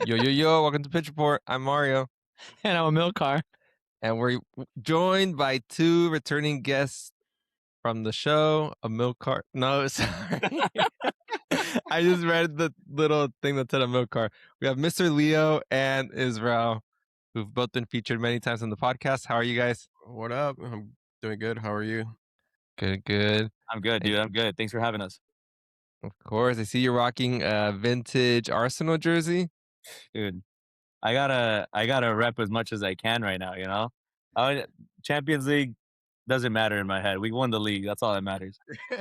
Yo, yo, yo, welcome to Pitch Report. I'm Mario. And I'm Amilcar. And we're joined by two returning guests from the show. Amilcar. No, sorry. I just read the little thing that said Amilcar. We have Mr. Leo and Israel, who've both been featured many times on the podcast. How are you guys? What up? I'm doing good. How are you? Good, good. I'm good, dude. I'm good. Thanks for having us. Of course. I see you're rocking a vintage Arsenal jersey. Dude, I gotta rep as much as I can right now, you know? Champions League doesn't matter in my head. We won the league. That's all that matters.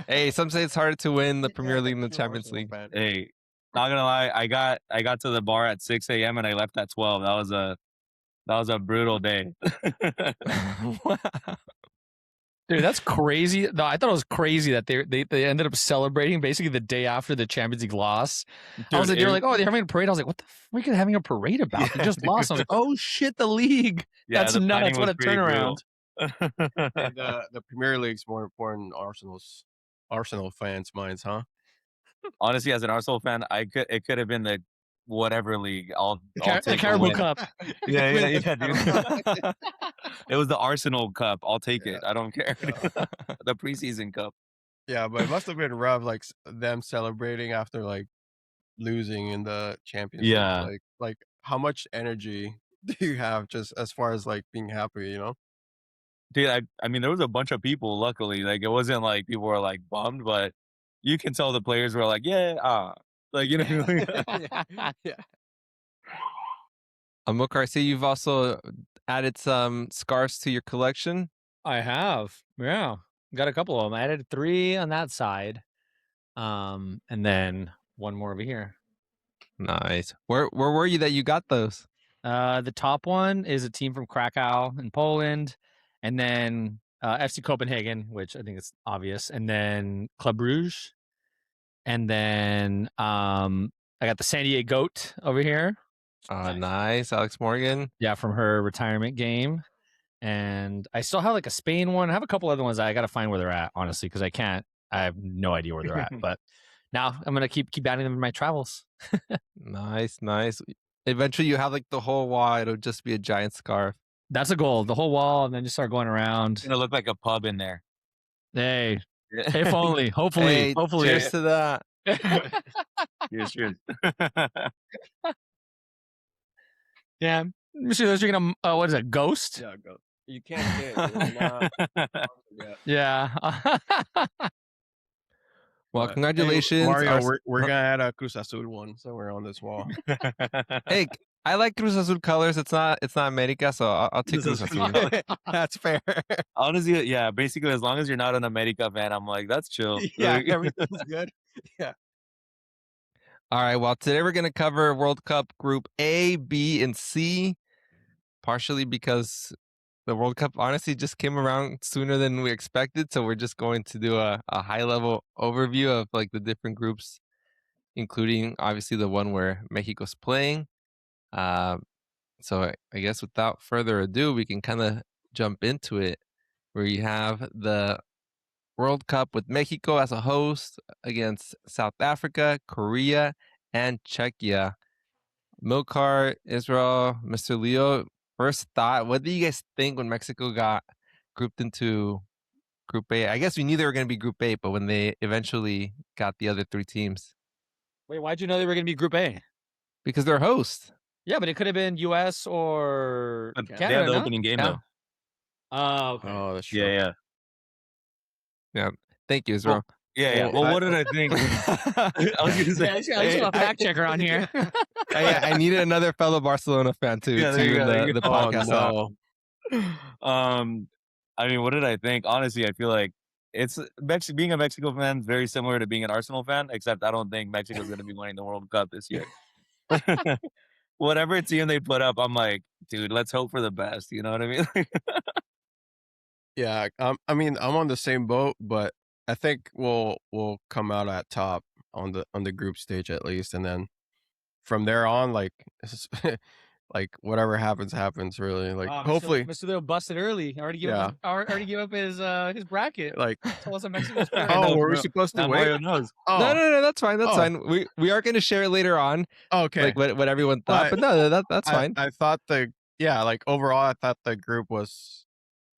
Hey, some say it's harder to win the Premier League than the Champions League. Hey, not gonna lie, I got to the bar at 6 a.m. and I left at 12. That was a brutal day. Wow. Dude, that's crazy. No, I thought it was crazy that they ended up celebrating basically the day after the Champions League loss. Dude, I was like, they were like, oh, they're having a parade. I was like, what the freak are they having a parade about? They just lost. I was like, oh shit, the league. Yeah, That's the nuts. planning What was a pretty turnaround. And, the Premier League's more important in Arsenal fans' minds, huh? Honestly, as an Arsenal fan, it could have been the whatever league. I'll The take a Caribou win. Cup. Yeah, dude. It was the Arsenal Cup. I'll take it. I don't care. The preseason cup. Yeah, but it must have been rough, like them celebrating after like losing in the Champions Yeah. League. Like how much energy do you have just as far as like being happy? You know? Dude, I mean, there was a bunch of people, luckily. Like, it wasn't like people were like bummed, but you can tell the players were like, yeah, like, you know. Yeah. Amilcar, I see you've also added some scarves to your collection. I have. Yeah. Got a couple of them. I added 3 on that side. And then one more over here. Nice. Where were you that you got those? The top one is a team from Krakow in Poland, and then FC Copenhagen, which I think is obvious, and then Club Brugge, and then I got the San Diego Goat over here. Nice. Alex Morgan. Yeah, from her retirement game. And I still have like a Spain one. I have a couple other ones that I got to find where they're at, honestly, because I have no idea where they're at. But now I'm gonna keep adding them in my travels. Nice. Eventually you have like the whole wall. It'll just be a giant scarf. That's a goal. The whole wall, and then just start going around. It's gonna look like a pub in there. Hey, if only. Hopefully. Hey, cheers to that. Cheers. Yeah. Mr. Those drinking a what is it, Ghost? Yeah, go. You can't get. Yeah. Well, But, congratulations. hey, Mario. We're gonna add a Cruz Azul one somewhere on this wall. Hey, I like Cruz Azul colors. It's not America, so I'll take Cruz Azul. That's fair. Honestly, yeah, basically, as long as you're not an America fan, I'm like, that's chill. Yeah, Like, everything's good. Yeah. All right. Well, today we're going to cover World Cup Group A, B, and C, partially because the World Cup honestly just came around sooner than we expected. So we're just going to do a high-level overview of like the different groups, including obviously the one where Mexico's playing. So I guess without further ado, we can kind of jump into it, where you have the World Cup with Mexico as a host against South Africa, Korea, and Czechia. Milcar, Israel, Mr. Leo, first thought, what do you guys think when Mexico got grouped into Group A? I guess we knew they were going to be Group A, but when they eventually got the other 3 teams. Wait, why'd you know they were going to be Group A? Because they're hosts. Yeah, but it could have been U.S. or But Canada. they had the no? opening game, Yeah. though. Oh, okay. Oh, that's true. Yeah. Yeah. Thank you, Israel. Yeah. Well, what did I think? I was gonna say, I just got a fact checker on here. I needed another fellow Barcelona fan too. Yeah, there you go, there you The go. podcast. Oh, no. I mean, what did I think? Honestly, I feel like being a Mexico fan is very similar to being an Arsenal fan, except I don't think Mexico's going to be winning the World Cup this year. Whatever team they put up, I'm like, dude, let's hope for the best. You know what I mean? Yeah, I mean, I'm on the same boat, but I think we'll come out at top on the group stage at least, and then from there on, like like whatever happens, happens. Really, like hopefully, Mr. Leo busted early. Already gave yeah. up. Already gave up his bracket. Like, Told us that Mexico's first. I oh, know, were we bro. supposed to Now wait? Mario knows. No, Oh, no, no, that's fine. That's Oh. fine. We are going to share it later on, okay. like what everyone thought. But But no, that's I, fine. I thought like overall, I thought the group was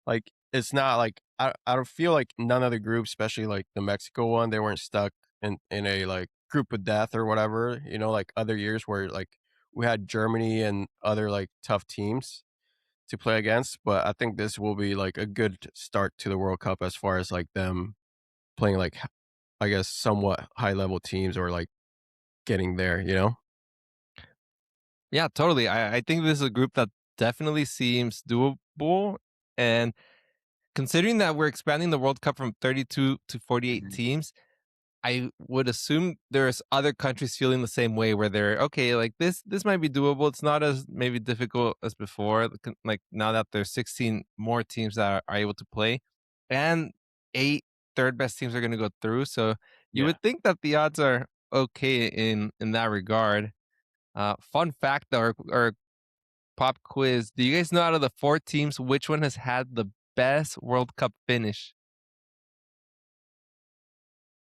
like it's not like I don't feel like none of the groups, especially like the Mexico one, they weren't stuck in a like group of death or whatever. You know, like other years where like we had Germany and other like tough teams to play against. But I think this will be like a good start to the World Cup as far as like them playing like I guess somewhat high level teams or like getting there. You know. Yeah, totally. I think this is a group that definitely seems doable. And considering that we're expanding the World Cup from 32 to 48 teams, I would assume there's other countries feeling the same way where they're okay, like this might be doable. It's not as maybe difficult as before. Like now that there's 16 more teams that are able to play, and 8 third best teams are going to go through. So you Yeah. would think that the odds are okay in that regard. Fun fact though, or pop quiz: do you guys know out of the 4 teams which one has had the best World Cup finish?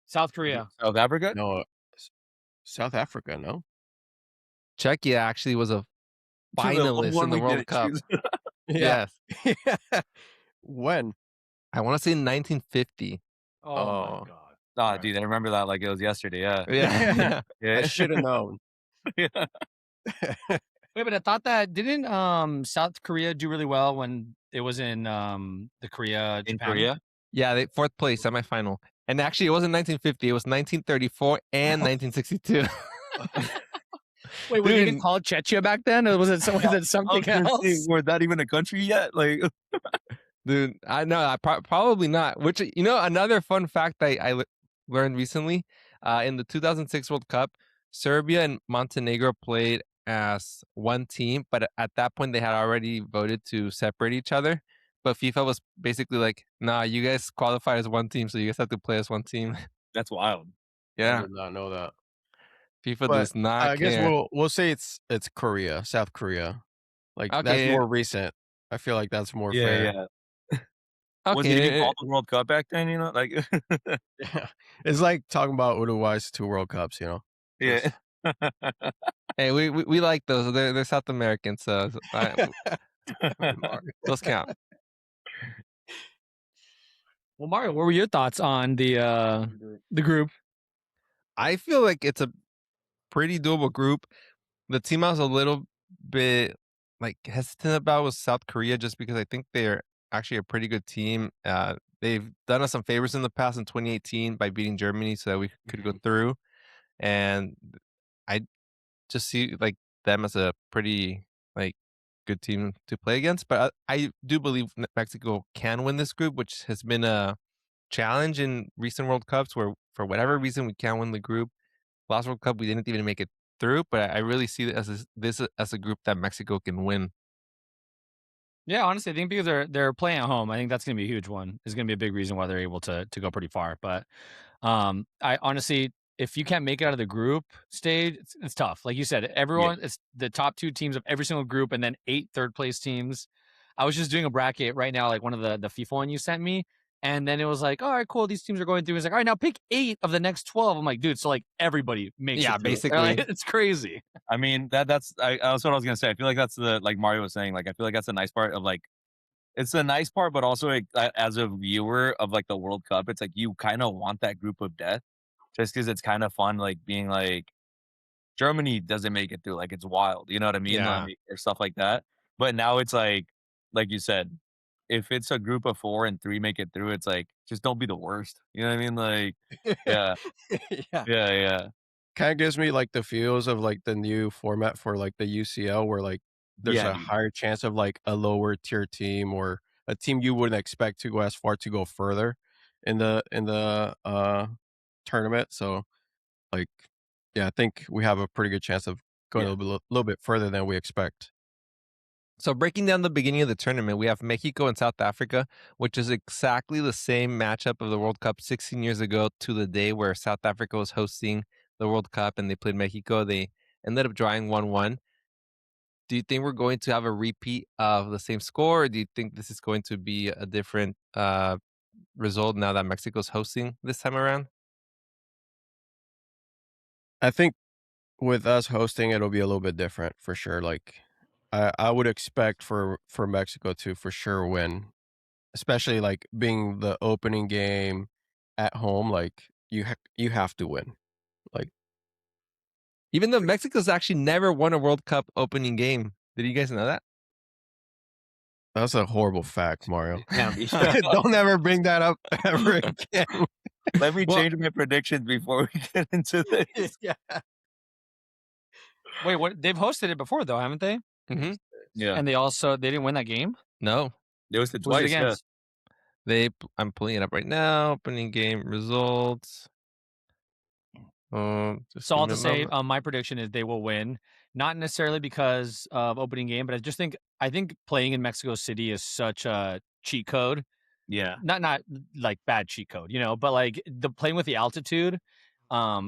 South Korea. South Africa? No, South Africa. No. Czechia actually was a The finalist one in the we World didn't Cup. choose. Yeah. Yes. When? I want to say 1950. Oh, Oh. my god. Nah, Right. dude, I remember that like it was yesterday. Yeah. Yeah. Yeah. Yeah. I should have known. Yeah. Wait, but I thought that didn't South Korea do really well when it was in the Korea In Japan? Korea? Yeah, they 4th place semifinal. And actually it wasn't 1950, it was 1934 and 1962. Wait, were they even Dude. called Czechia back then, or was it I was something gonna say, else? was that even a country yet? Like, Dude, I know, probably not. Which, you know, another fun fact I learned recently, in the 2006 World Cup, Serbia and Montenegro played as one team, but at that point they had already voted to separate each other. But FIFA was basically like, nah, you guys qualified as one team, so you guys have to play as one team. that's wild. I Yeah, did not know that. FIFA But does not I guess care. we'll say it's Korea, South Korea. Like that's Okay, more recent. I feel like that's more Yeah, fair. yeah. Was it okay. even called the World Cup back then? You know, like, Yeah. It's like talking about Uruguay's 2 World Cups, you know. yeah. Hey, we like those. They're South American, so those count. Well, Mario, what were your thoughts on the group? I feel like it's a pretty doable group. The team I was a little bit like hesitant about was South Korea, just because I think they're actually a pretty good team. They've done us some favors in the past in 2018 by beating Germany, so that we could go through. And I just see like them as a pretty like good team to play against. But I do believe Mexico can win this group, which has been a challenge in recent World Cups where for whatever reason we can't win the group. Last World Cup we didn't even make it through, but I really see this as a group that Mexico can win. Yeah, honestly, I think because they're playing at home, I think that's gonna be a huge one. It's gonna be a big reason why they're able to go pretty far. But I honestly, if you can't make it out of the group stage, it's tough. Like you said, everyone, it's the top 2 teams of every single group, and then 8 third place teams. I was just doing a bracket right now, like one of the FIFA one you sent me, and then it was like, all right, cool, these teams are going through. It's like, all right, now pick 8 of the next 12. I'm like, dude, so like everybody makes Yeah, it through. basically. Like, it's crazy. I mean, that's what I was gonna say. I feel like that's like Mario was saying. Like, I feel like that's the nice part of like, it's a nice part, but also like, as a viewer of like the World Cup, it's like you kind of want that group of death, just because it's kind of fun, like being like Germany doesn't make it through, like it's wild, you know what I mean? Yeah. Like, or stuff like that. But now it's like you said, if it's a group of 4 and 3 make it through, it's like just don't be the worst. You know what I mean? Like, yeah, Yeah. yeah. Kind of gives me like the feels of like the new format for like the UCL where like there's Yeah, a dude. higher chance of like a lower tier team or a team you wouldn't expect to go as far to go further in the tournament. So like yeah, I think we have a pretty good chance of going Yeah. a little bit further than we expect. So breaking down the beginning of the tournament, we have Mexico and South Africa, which is exactly the same matchup of the World Cup 16 years ago to the day where South Africa was hosting the World Cup and they played Mexico. They ended up drawing 1-1. do you think we're going to have a repeat of the same score, or do you think this is going to be a different result now that Mexico's hosting this time around? I think with us hosting, it'll be a little bit different for sure. Like, I would expect for Mexico to for sure win, especially like being the opening game at home. Like, you have to win. Like, Even though Mexico's actually never won a World Cup opening game. Did you guys know that? that's a horrible fact, Mario. Can't be. Don't ever bring that up ever again. Let me Well- change my predictions before we get into this. Yeah. Wait, what? They've hosted it before though, haven't they? Mm-hmm. Yeah, And they didn't win that game. No, it was the Who was it twice. Yeah, against? I'm pulling it up right now. Opening game results. Just So give all me to a say, moment. my prediction is they will win. Not necessarily because of opening game, but I think playing in Mexico City is such a cheat code. yeah. Not like bad cheat code, but like the playing with the altitude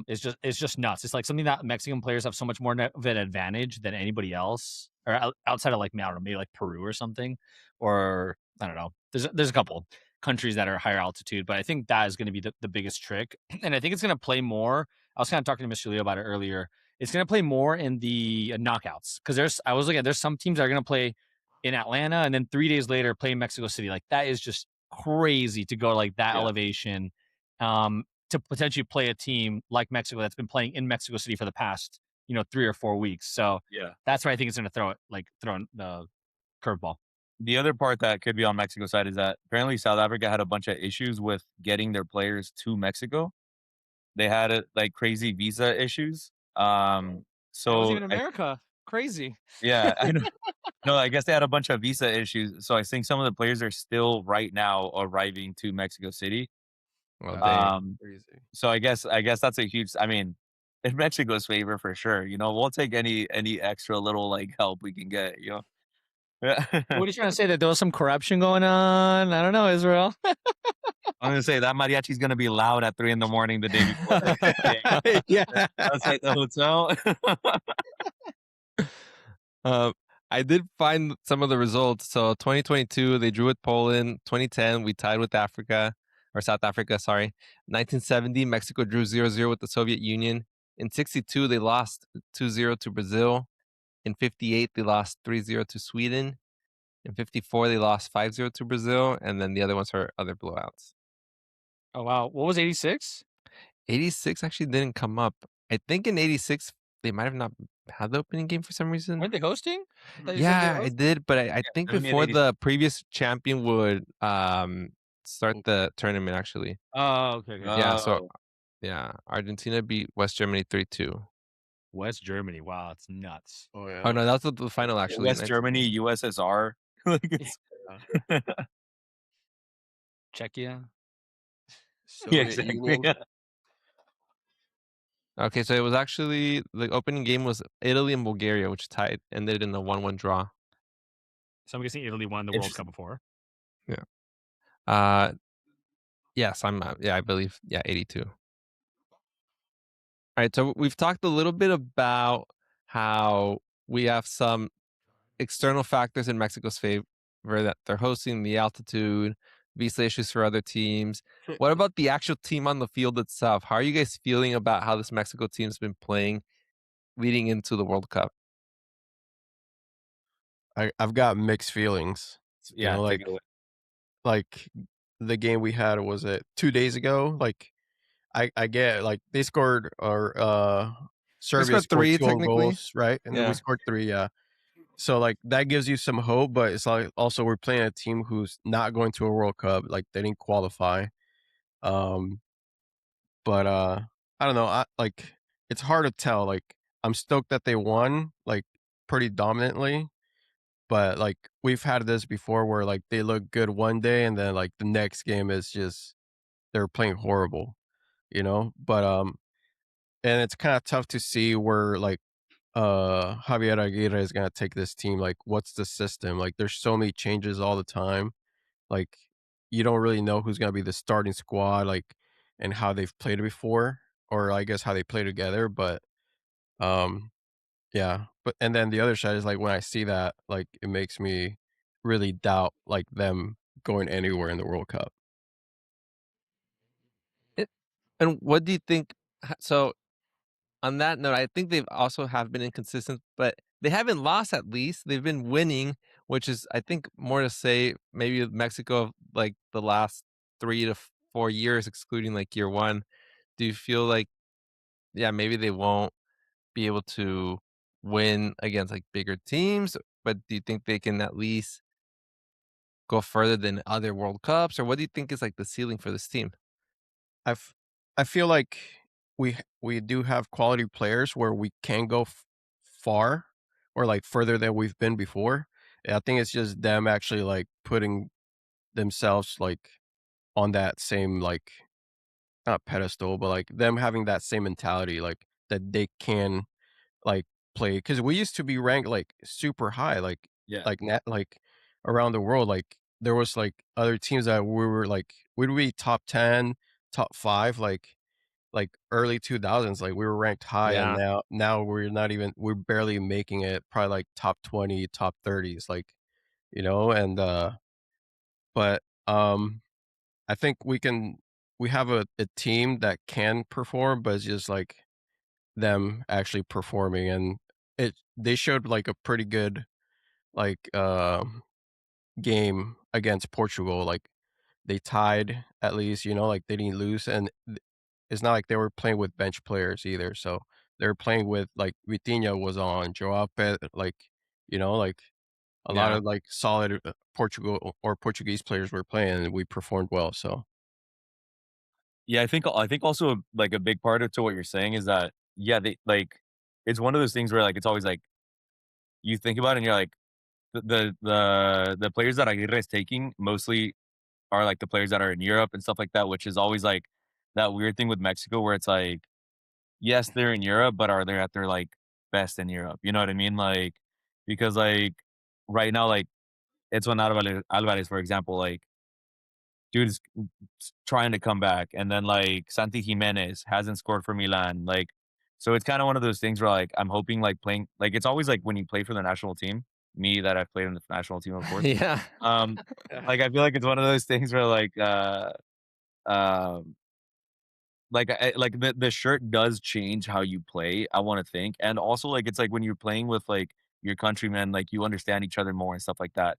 is just nuts. It's like something that Mexican players have so much more of an advantage than anybody else, or outside of like, I don't know, maybe like Peru or something, or I don't know. There's a couple countries that are higher altitude, but I think that is going to be the biggest trick, and I think it's going to play more. I was kind of talking to Mr. Leo about it earlier. It's going to play more in the knockouts because there's some teams that are going to play in Atlanta and then 3 days later play in Mexico City. Like that is just crazy to go like that Yeah. elevation to potentially play a team like Mexico that's been playing in Mexico City for the past 3 or 4 weeks. So Yeah. that's why I think it's going to throw the curveball. The other part that could be on Mexico's side is that apparently South Africa had a bunch of issues with getting their players to Mexico. They had like crazy visa issues. So America. Crazy. yeah, I know. No, I guess they had a bunch of visa issues. So I think some of the players are still right now arriving to Mexico City. Well, Crazy. So I guess that's a huge. I mean, in Mexico's favor for sure. We'll take any extra little like help we can get. What are you trying to say? That there was some corruption going on? I don't know, Israel. I'm gonna say that mariachi's gonna be loud at 3 a.m. the day before. Yeah. Outside the hotel. I did find some of the results. So 2022, they drew with Poland. 2010, we tied with South Africa, sorry. 1970, Mexico drew 0-0 with the Soviet Union. In 62, they lost 2-0 to Brazil. In 58, they lost 3-0 to Sweden. In 54, they lost 5-0 to Brazil. And then the other ones are other blowouts. Oh wow, what was 86? 86 actually didn't come up. I think in 86, they might have not had the opening game for some reason. Weren't they hosting? I thought you said they Yeah, were I hosting. did, but I think only in before 86. the previous champion would start the tournament actually. Oh, okay. Yeah, so Oh. yeah, Argentina beat West Germany 3-2. West Germany. Wow, it's nuts. Oh yeah. Oh no, that's the final actually. West Germany, USSR. Like it's, Czechia. yeah, Soviet exactly. Union. Okay, so it was actually the opening game was Italy and Bulgaria, which ended in a 1-1 draw. So I'm guessing Italy won the World Cup before. Yes, I believe 82. All right, so we've talked a little bit about how we have some external factors in Mexico's favor, that they're hosting, the altitude, visa issues for other teams. What about the actual team on the field itself? How are you guys feeling about how this Mexico team's been playing leading into the World Cup? I've got mixed feelings. Yeah, like take it away. like the game we had, was it 2 days ago? Like I get like they scored, or Serbia scored scored 3 2 own technically. goals, right? And then Yeah. we scored 3, yeah. So like that gives you some hope, but it's like also we're playing a team who's not going to a World Cup, like they didn't qualify. But I don't know, like it's hard to tell. Like I'm stoked that they won like pretty dominantly, but like we've had this before where like they look good one day and then like the next game is just they're playing horrible, But and it's kind of tough to see where like Javier Aguirre is gonna take this team. Like what's the system? Like there's so many changes all the time. Like you don't really know who's gonna be the starting squad, like, and how they've played before, or I guess how they play together. But yeah, but and then the other side is like when I see that, like it makes me really doubt like them going anywhere in the World Cup. And what do you think? So on that note, I think they've also have been inconsistent, but they haven't lost at least. They've been winning, which is I think more to say maybe with Mexico like the last 3 to 4 years, excluding like year one. Do you feel like yeah, maybe they won't be able to win against like bigger teams, but do you think they can at least go further than other World Cups? Or what do you think is like the ceiling for this team? I f- I feel like we do have quality players where we can go far or like further than we've been before. And I think it's just them actually like putting themselves like on that same like not pedestal, but like them having that same mentality, like that they can like play because we used to be ranked like super high, Yeah. like around the world. Like there was like other teams that we were like we'd be top 10, top 5, like early 2000s. Like we were ranked high, and Yeah. now we're barely making it. Probably like top 20, top 30s, like and but I think we have a team that can perform, but it's just like them actually performing, and they showed like a pretty good like game against Portugal. Like they tied at least, like they didn't lose, and it's not like they were playing with bench players either. So they were playing with like Vitinha was on, Joao like like a lot Yeah. of like solid Portugal or Portuguese players were playing, and we performed well. So Yeah, I think also like a big part of to what you're saying is that yeah, they like it's one of those things where like it's always like you think about it and you're like the players that Aguirre is taking mostly are like the players that are in Europe and stuff like that, which is always like that weird thing with Mexico where it's like, yes, they're in Europe, but are they at their like best in Europe? You know what I mean? Like because like right now, like it's when Alvarez, for example, like dude is trying to come back, and then like Santi Jimenez hasn't scored for Milan, like so it's kind of one of those things where like I'm hoping like playing like it's always like when you play for the national team, me that I've played in the national team, of course. Yeah. Um, yeah, like I feel like it's one of those things where um, like the shirt does change how you play. I want to think, and also like it's like when you're playing with like your countrymen, like you understand each other more and stuff like that.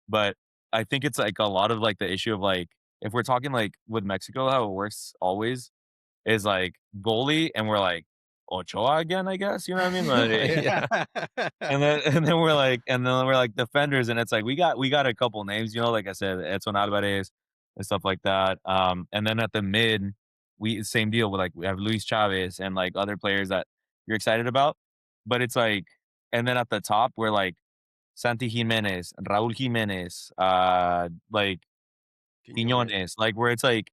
But I think it's like a lot of like the issue of like if we're talking like with Mexico, how it works always is like goalie, and we're like Ochoa again, I guess. You know what I mean? Like, Yeah. and then we're like defenders, and it's like we got a couple names, like I said, Edson Alvarez and stuff like that. And then at the mid, we same deal with like we have Luis Chavez and like other players that you're excited about, but it's like, and then at the top we're like Santi Jimenez, Raúl Jimenez, like Quiñones. Quiñones, like where it's like,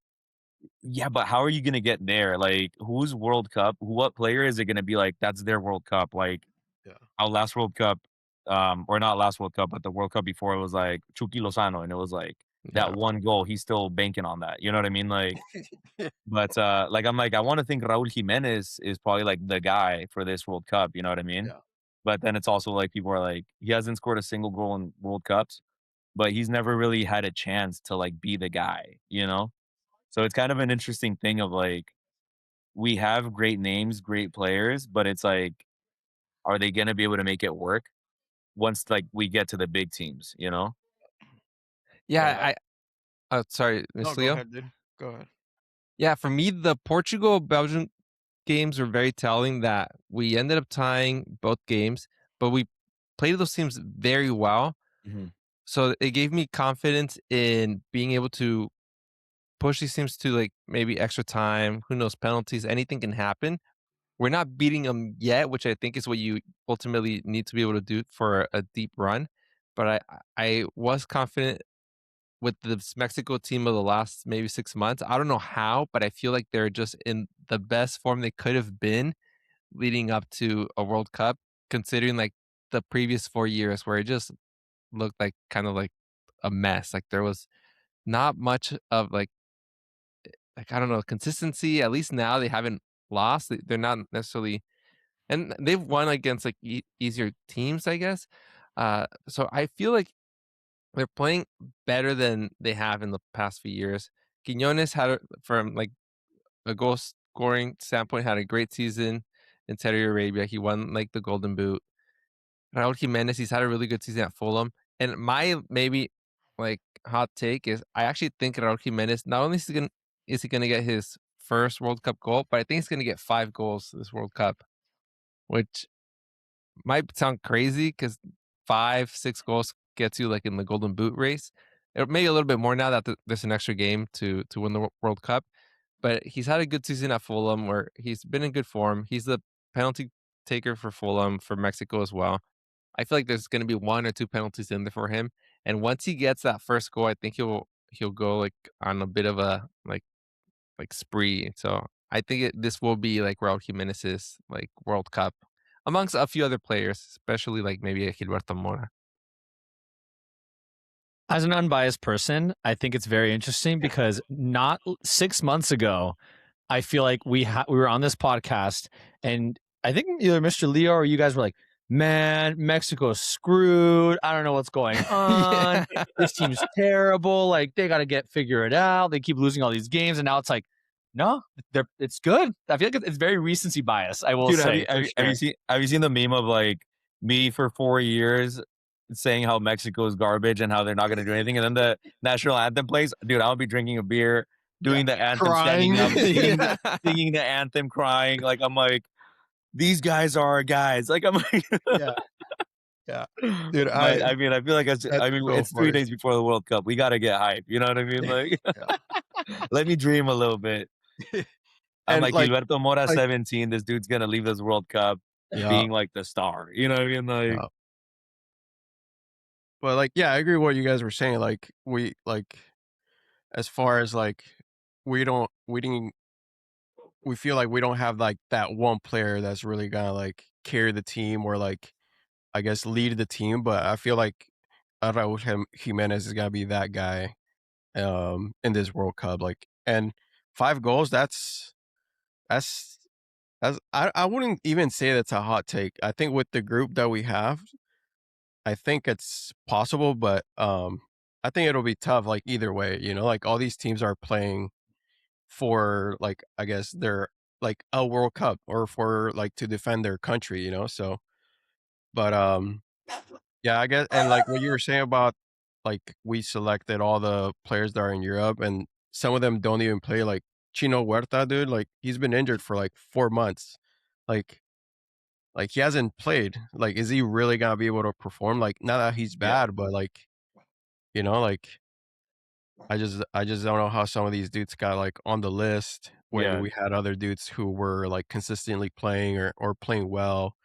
yeah, but how are you gonna get there? Like, whose World Cup? What player is it gonna be like? That's their World Cup. Like Yeah. our last World Cup, or not last World Cup, but the World Cup before it was like Chucky Lozano, and it was like Yeah. that one goal. He's still banking on that. You know what I mean? Like, but like I'm like I want to think Raúl Jimenez is probably like the guy for this World Cup. You know what I mean? Yeah. But then it's also like people are like he hasn't scored a single goal in World Cups, but he's never really had a chance to like be the guy. So it's kind of an interesting thing of like we have great names, great players, but it's like, are they gonna be able to make it work once like we get to the big teams, you know? Yeah, Yeah. sorry, No, Miss go Leo. ahead, dude. Go ahead. Yeah, for me, the Portugal Belgium games were very telling that we ended up tying both games, but we played those teams very well. Mhm. So it gave me confidence in being able to push these teams to like maybe extra time. Who knows, penalties, anything can happen. We're not beating them yet, which I think is what you ultimately need to be able to do for a deep run. But I was confident with this Mexico team of the last maybe 6 months. I don't know how, but I feel like they're just in the best form they could have been leading up to a World Cup, considering like the previous 4 years where it just looked like kind of like a mess. Like there was not much of like I don't know consistency. At least now they haven't lost. They're not necessarily and they've won against like easier teams, I guess. So I feel like they're playing better than they have in the past few years. Quiñones from like a goal scoring standpoint, had a great season in Saudi Arabia. He won like the Golden Boot. Raul Jimenez, he's had a really good season at Fulham. And my maybe like hot take is I actually think Raul Jimenez, not only is he gonna get his first World Cup goal, but I think he's gonna get 5 goals this World Cup, which might sound crazy because 5-6 goals gets you like in the Golden Boot race. It may a little bit more now that there's an extra game to win the World Cup. But he's had a good season at Fulham where he's been in good form. He's the penalty taker for Fulham, for Mexico as well. I feel like there's going to be 1 or 2 penalties in there for him. And once he gets that first goal, I think he'll go like on a bit of a like spree. So I think this will be like Raul Jimenez's like World Cup amongst a few other players, especially like maybe Gilberto Mora. As an unbiased person, I think it's very interesting because not 6 months ago, I feel like we were on this podcast, and I think either Mr. Leo or you guys were like, "Man, Mexico's screwed. I don't know what's going on. Yeah. This team's terrible. Like they got to figure it out. They keep losing all these games, and now it's like, no, it's good. I feel like it's very recency bias. I will Dude, say. have you seen the meme of like me for 4 years saying how Mexico is garbage and how they're not going to do anything, and then the national anthem plays? Dude, I'll be drinking a beer, doing the anthem, standing up, singing the anthem, crying. Like I'm like, these guys are our guys. Like I'm like, Yeah, dude. I mean, I feel like That's it's so 3 funny. days before the World Cup. We got to get hype. You know what I mean? Like, let me dream a little bit. I'm And, like, like- Gilberto Mora, like- 17. This dude's gonna leave this World Cup being like the star. You know what I mean? Like, Yeah. But like, yeah, I agree with what you guys were saying. Like, we like, as far as like, we feel like we don't have like that one player that's really gonna like carry the team or like, I guess, lead the team. But I feel like Raul Jimenez is gonna be that guy, in this World Cup. Like, and 5 goals, that's I wouldn't even say that's a hot take. I think with the group that we have, I think it's possible, but I think it'll be tough. Like either way, like all these teams are playing for like, I guess they're like a World Cup or for like to defend their country. So, but yeah, I guess, and like what you were saying about like we selected all the players that are in Europe, and some of them don't even play. Like Chino Huerta, dude, like he's been injured for like 4 months. Like he hasn't played. Like, is he really gonna be able to perform? Like, not that he's bad, but like, like I just don't know how some of these dudes got like on the list when Yeah. we had other dudes who were like consistently playing or playing well,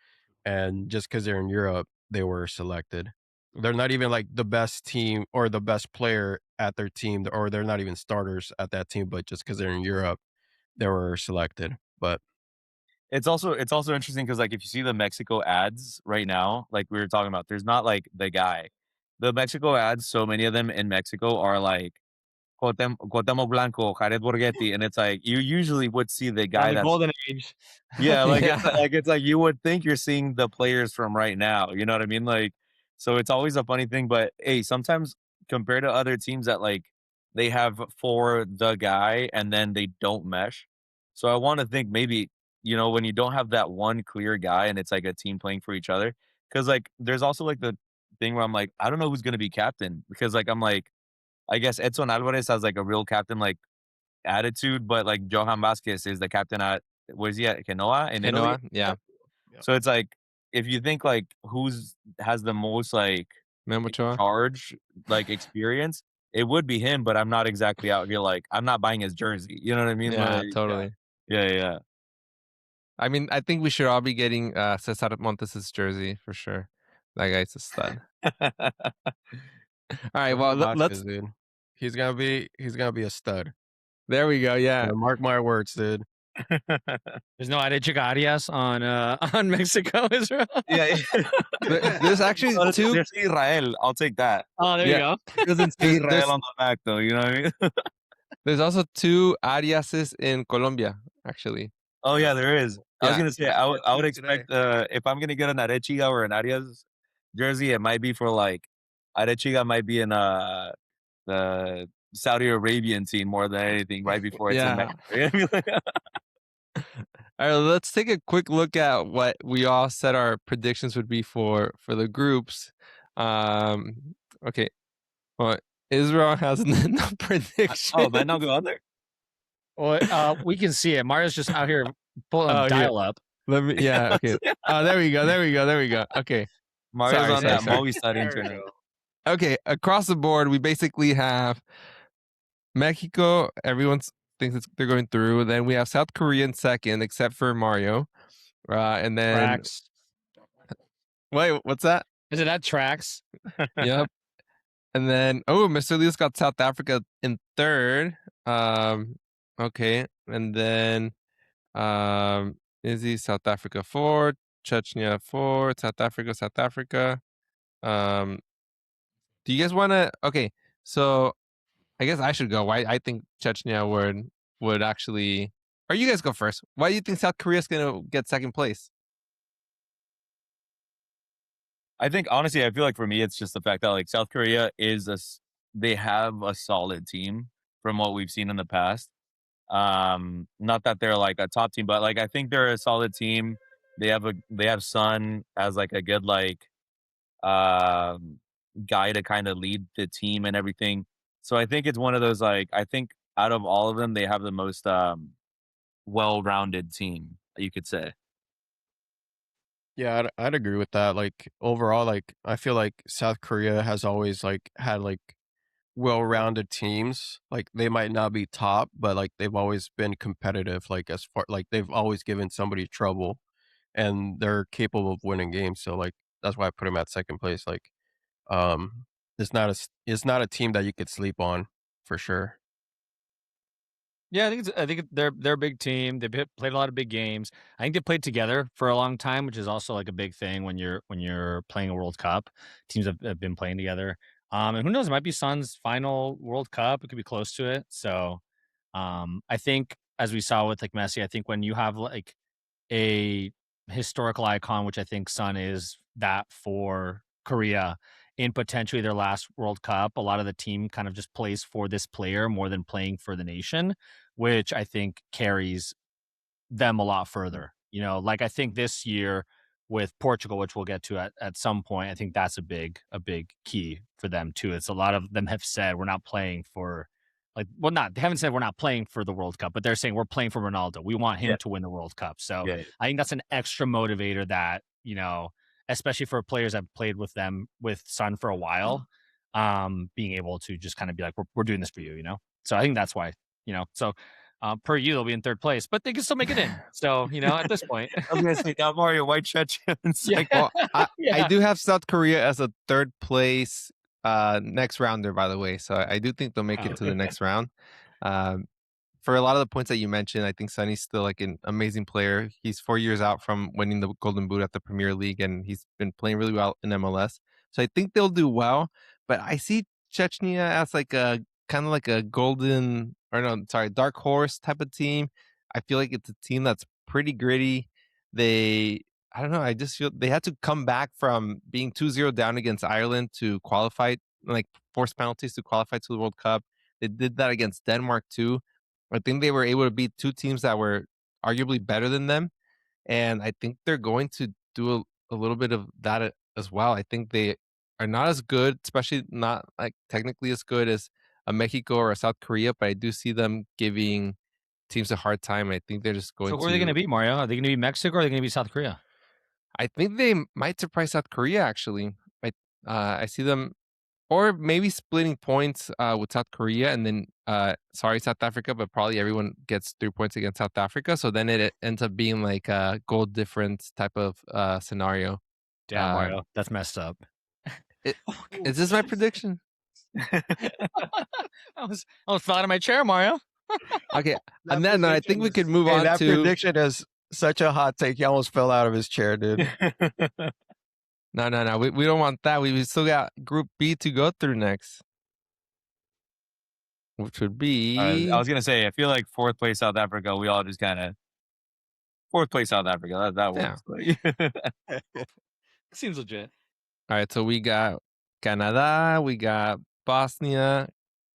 and just because they're in Europe, they were selected. They're not even like the best team or the best player at their team, or they're not even starters at that team, but just because they're in Europe, they were selected. But it's also interesting because like if you see the Mexico ads right now, like we were talking about, there's not like the guy. The Mexico ads, so many of them in Mexico are like Cuauhtemoc Blanco, Jared Borghetti, and it's like you usually would see the guy the that's golden age. yeah, like Yeah. it's like you would think you're seeing the players from right now. You know what I mean? Like, so it's always a funny thing. But hey, sometimes compared to other teams that like they have for the guy and then they don't mesh. So I want to think maybe when you don't have that one clear guy and it's like a team playing for each other, because like there's also like the thing where I'm like I don't know who's gonna be captain because like I'm like I guess Edson Alvarez has like a real captain like attitude, but like Johan Vasquez is the captain at was he at Genoa in Italy? Genoa, yeah. So it's like if you think like who's has the most like Memo Ochoa. charge like experience, it would be him. But I'm not exactly out here like I'm not buying his jersey. You know what I mean? Yeah, Like, totally. Yeah. I mean, I think we should all be getting Cesar Montes' jersey for sure. That guy's a stud. All right, well, let's. dude, he's gonna be a stud. There we go. Yeah. Mark my words, dude. There's no Arias on Mexico, Israel. Yeah. There's actually two. There's Israel. I'll take that. Oh, there Yeah. you go. It doesn't say There's- Israel on the back though. You know what I mean? There's also 2 Ariases in Colombia, actually. Oh yeah, there is. I was Yeah. gonna say I would expect if I'm gonna get an Arechiga or an Arias jersey, it might be for like Arechiga might be in the Saudi Arabian team more than anything right before it's in Yeah. Mexico. All right, let's take a quick look at what we all said our predictions would be for the groups. Okay. Well, Israel has no prediction. Oh, man, not go out there. Well, we can see it. Mario's just out here pulling Oh, here. dial up. Let me. Yeah. Okay. Oh, there we go. Okay. Mario's Sorry, on sorry, that sorry. Movistar internet. Okay. Across the board, we basically have Mexico. Everyone thinks they're going through. Then we have South Korea in second, except for Mario. And then Tracks. wait, what's that? Is it that tracks? Yep. And then Mr. Leo's got South Africa in third. Okay. And then Izzy, South Africa 4, Chechnya 4, South Africa. Do you guys want to? Okay, so I guess I should go. Why I think Chechnya would actually. Or you guys go first. Why do you think South Korea's gonna get second place? I think honestly, I feel like for me, it's just the fact that like South Korea they have a solid team from what we've seen in the past. Not that they're like a top team, but like I think they're a solid team. They have Sun as like a good like guy to kind of lead the team and everything. So I think it's one of those like I think out of all of them, they have the most well-rounded team, you could say. Yeah, I'd agree with that. Like overall, like I feel like South Korea has always like had like well-rounded teams. Like they might not be top, but like they've always been competitive. Like as far like they've always given somebody trouble, and they're capable of winning games. So like that's why I put them at second place. Like um, it's not a team that you could sleep on for sure. Yeah, I think they're a big team. They've played a lot of big games. I think they played together for a long time, which is also like a big thing when you're playing a World Cup. Teams have been playing together. And who knows? It might be Sun's final World Cup. It could be close to it. So, I think as we saw with like Messi, I think when you have like a historical icon, which I think Sun is that for Korea in potentially their last World Cup. A lot of the team kind of just plays for this player more than playing for the nation, which I think carries them a lot further. You know, like I think this year with Portugal, which we'll get to at some point, I think that's a big key for them too. It's a lot of them have said we're not playing for like well not they haven't said we're not playing for the World Cup, but they're saying we're playing for Ronaldo. We want him Yeah. to win the World Cup. So Yeah. I think that's an extra motivator that, you know, especially for players that played with them with Sun for a while, being able to just kind of be like, we're doing this for you, you know? So I think that's why, you know, so per you, they'll be in third place, but they can still make it in. So, you know, at this point. I was gonna say now Mario White Church. Yeah. Well, I Yeah. do have South Korea as a third place next rounder, by the way. So I do think they'll make it to the next round. Um, for a lot of the points that you mentioned, I think Sonny's still like an amazing player. He's 4 years out from winning the Golden Boot at the Premier League, and he's been playing really well in MLS. So I think they'll do well. But I see Chechnya as like a kind of like a dark horse type of team. I feel like it's a team that's pretty gritty. I don't know. I just feel they had to come back from being 2-0 down against Ireland to qualify, like force penalties to qualify to the World Cup. They did that against Denmark too. I think they were able to beat two teams that were arguably better than them. And I think they're going to do a little bit of that as well. I think they are not as good, especially not like technically as good as a Mexico or a South Korea, but I do see them giving teams a hard time. I think they're just going So who are they going to beat, Mario? Are they going to be Mexico or are they going to be South Korea? I think they might surprise South Korea actually. I see them or maybe splitting points with South Korea and then South Africa, but probably everyone gets 3 points against South Africa. So then it ends up being like a goal difference type of scenario. Damn, Mario, that's messed up. Is this my prediction? I was fell out of my chair, Mario. Okay, and then I think we could move on that to prediction is such a hot take. He almost fell out of his chair, dude. No. We don't want that. We still got Group B to go through next, which would be. I was gonna say, I feel like fourth place South Africa. We all just kind of 4th place South Africa. That Yeah. works. Seems legit. All right, so we got Canada, we got Bosnia,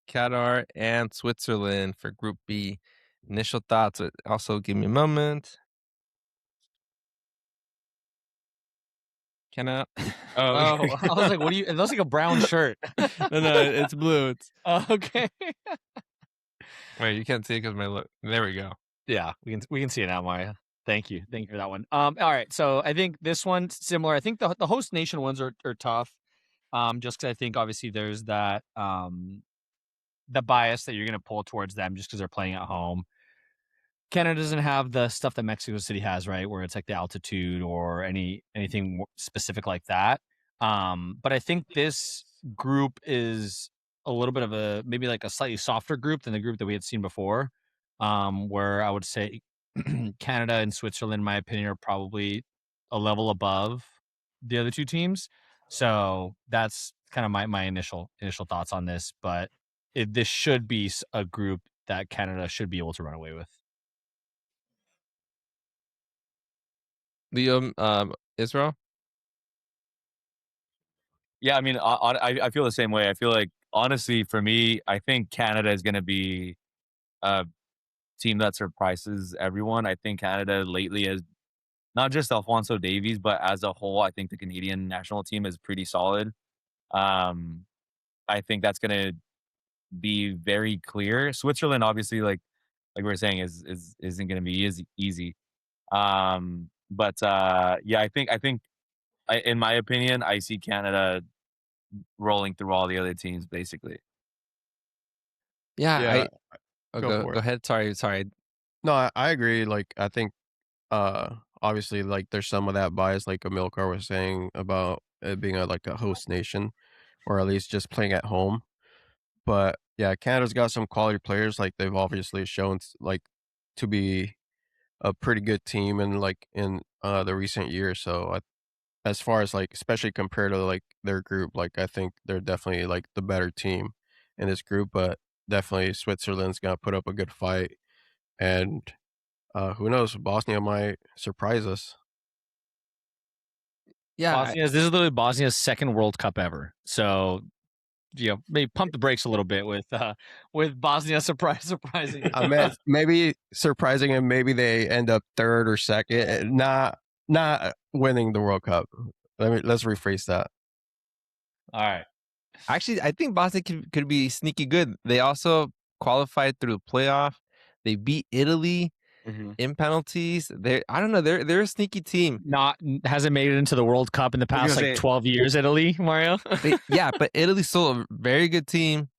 Qatar, and Switzerland for Group B. Initial thoughts. Also, give me a moment. Can I? Oh, I was like, what do you? It looks like a brown shirt. No, it's blue. It's Okay. wait, you can't see it because my look. There we go. Yeah, we can see it now, Mario. Thank you for that one. All right, so I think this one's similar. I think the host nation ones are tough. Just because I think obviously there's that the bias that you're going to pull towards them just because they're playing at home. Canada doesn't have the stuff that Mexico City has, right? Where it's like the altitude or anything specific like that. But I think this group is a little bit of a maybe like a slightly softer group than the group that we had seen before. Where I would say Canada and Switzerland, in my opinion, are probably a level above the other two teams. So that's kind of my initial thoughts on this. But this should be a group that Canada should be able to run away with. Israel. Yeah, I mean, I feel the same way. I feel like honestly, for me, I think Canada is going to be a team that surprises everyone. I think Canada lately is not just Alphonso Davies, but as a whole, I think the Canadian national team is pretty solid. I think that's going to be very clear. Switzerland, obviously, like we were saying, isn't going to be easy. But yeah, I think in my opinion, I see Canada rolling through all the other teams basically. Yeah. Go for go it. ahead. Sorry. No, I agree. Like, I think, obviously, like, there's some of that bias, like Amilcar was saying about it being like a host nation, or at least just playing at home. But yeah, Canada's got some quality players. Like, they've obviously shown like to be a pretty good team in the recent years. So as far as like, especially compared to like their group, like I think they're definitely like the better team in this group. But definitely Switzerland's gonna put up a good fight, and who knows, Bosnia might surprise us. Yeah. This is literally Bosnia's second World Cup ever. So, maybe pump the brakes a little bit with Bosnia surprising. I meant maybe surprising, and maybe they end up third or second, not winning the World Cup. Let's rephrase that. All right. Actually, I think Bosnia could be sneaky good. They also qualified through the playoff. They beat Italy in penalties. I don't know. They're a sneaky team. Hasn't made it into the World Cup in the past 12 years. Italy, Mario. Yeah, but Italy's still a very good team.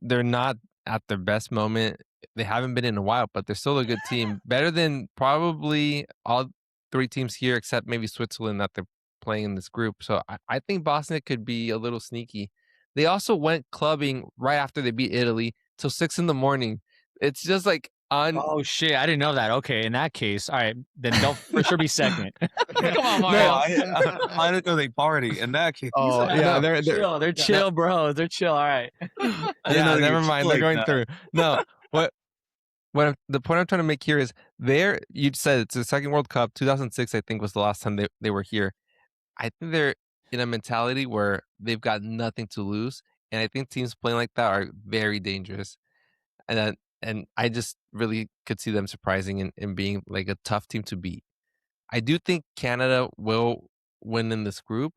They're not at their best moment. They haven't been in a while, but they're still a good team. Better than probably all three teams here, except maybe Switzerland that they're playing in this group. So I think Bosnia could be a little sneaky. They also went clubbing right after they beat Italy till 6 a.m. It's just like oh shit! I didn't know that. Okay, in that case, all right, then they'll for sure be second. Come on, Mario. I didn't know they party in that case. Oh yeah, they're chill, bro. They're chill. All right. Yeah, never mind. They're going through. No, the point I'm trying to make here is you said it's the second World Cup. 2006, I think, was the last time they were here. I think they're in a mentality where they've got nothing to lose, and I think teams playing like that are very dangerous. And I just really could see them surprising and being like a tough team to beat. I do think Canada will win in this group,